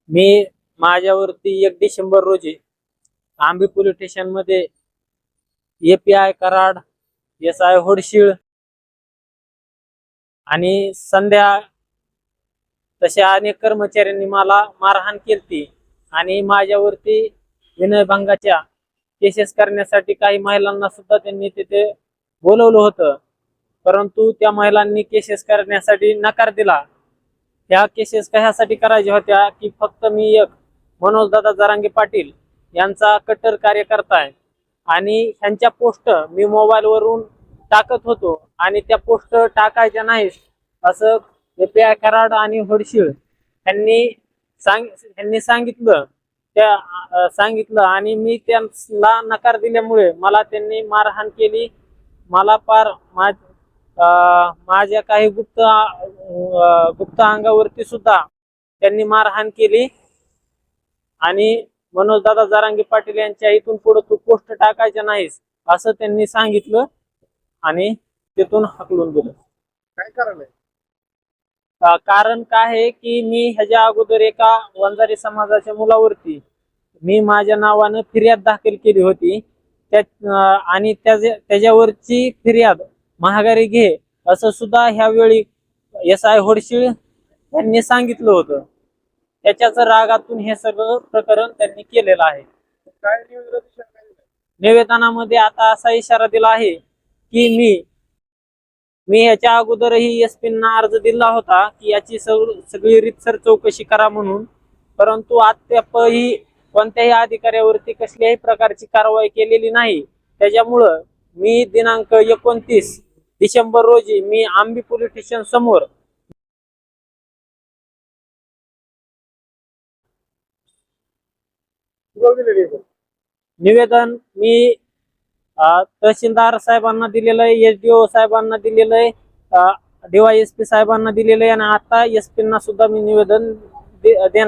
मी माझ्यावरती 1 डिसेंबर रोजी Ambi police station मध्ये API कराड, SI होडशीळ आणि संध्या तशा अनेक कर्मचाऱ्यांनी मला मारहाण केली आणि माझ्यावरती विनयभंगाच्या केसेस करण्यासाठी काही महिलांना सुद्धा त्यांनी तिथे बोलवलं होतं, परंतु त्या महिलांनी केसेस करण्यासाठी नकार दिला। त्या केसेस कशासाठी करायच्या होत्या की फक्त मी एक मनोजदादा जरांगे पाटील यांचा कट्टर कार्यकर्ता आहे आणि ह्यांच्या पोस्ट मी मोबाईल वरून टाकत होतो आणि त्या पोस्ट टाकायच्या नाहीत असं API कराड आणि होडशीळ यांनी सांगितलं आणि मी त्यांना नकार दिल्यामुळे मला त्यांनी मारहाण केली। मला पार माझ्या काही गुप्त अंगावरती सुद्धा त्यांनी मारहाण केली आणि मनोजदादा जरांगे पाटील यांच्या इथून पुढे तू पोस्ट टाकायच्या नाहीस असं त्यांनी सांगितलं आणि तिथून हाकलून दिलं। काय कारण आहे? कारण काय आहे की मी ह्याच्या अगोदर एका वंजारी समाजाच्या मुलावरती मी माझ्या नावानं फिर्याद दाखल केली होती आणि त्याच्यावरची फिर्याद महागारी घे असं सुद्धा ह्यावेळी SI होडशीळ यांनी सांगितलं होतं। त्याच्याच रागातून हे सगळं प्रकरण त्यांनी केलेलं आहे। काय निवेदन? निवेदनामध्ये आता असा इशारा दिला आहे की मी याच्या अगोदरही SP-ना अर्ज दिला होता की याची सगळी रीतसर चौकशी करा म्हणून, परंतु अद्यापही कोणत्याही अधिकाऱ्यावरती कसल्याही प्रकारची कारवाई केलेली नाही। त्याच्यामुळं मी दिनांक 29 डिसेंबर रोजी मी आंबी पोलीस स्टेशन समोर निवेदन मी तहसीलदार साहेबांना दिलेलं आहे, SDO साहेबांना दिलेलं आहे, DYSP साहेबांना दिलेलं आहे आणि आता SP-ना सुद्धा मी निवेदन देणार।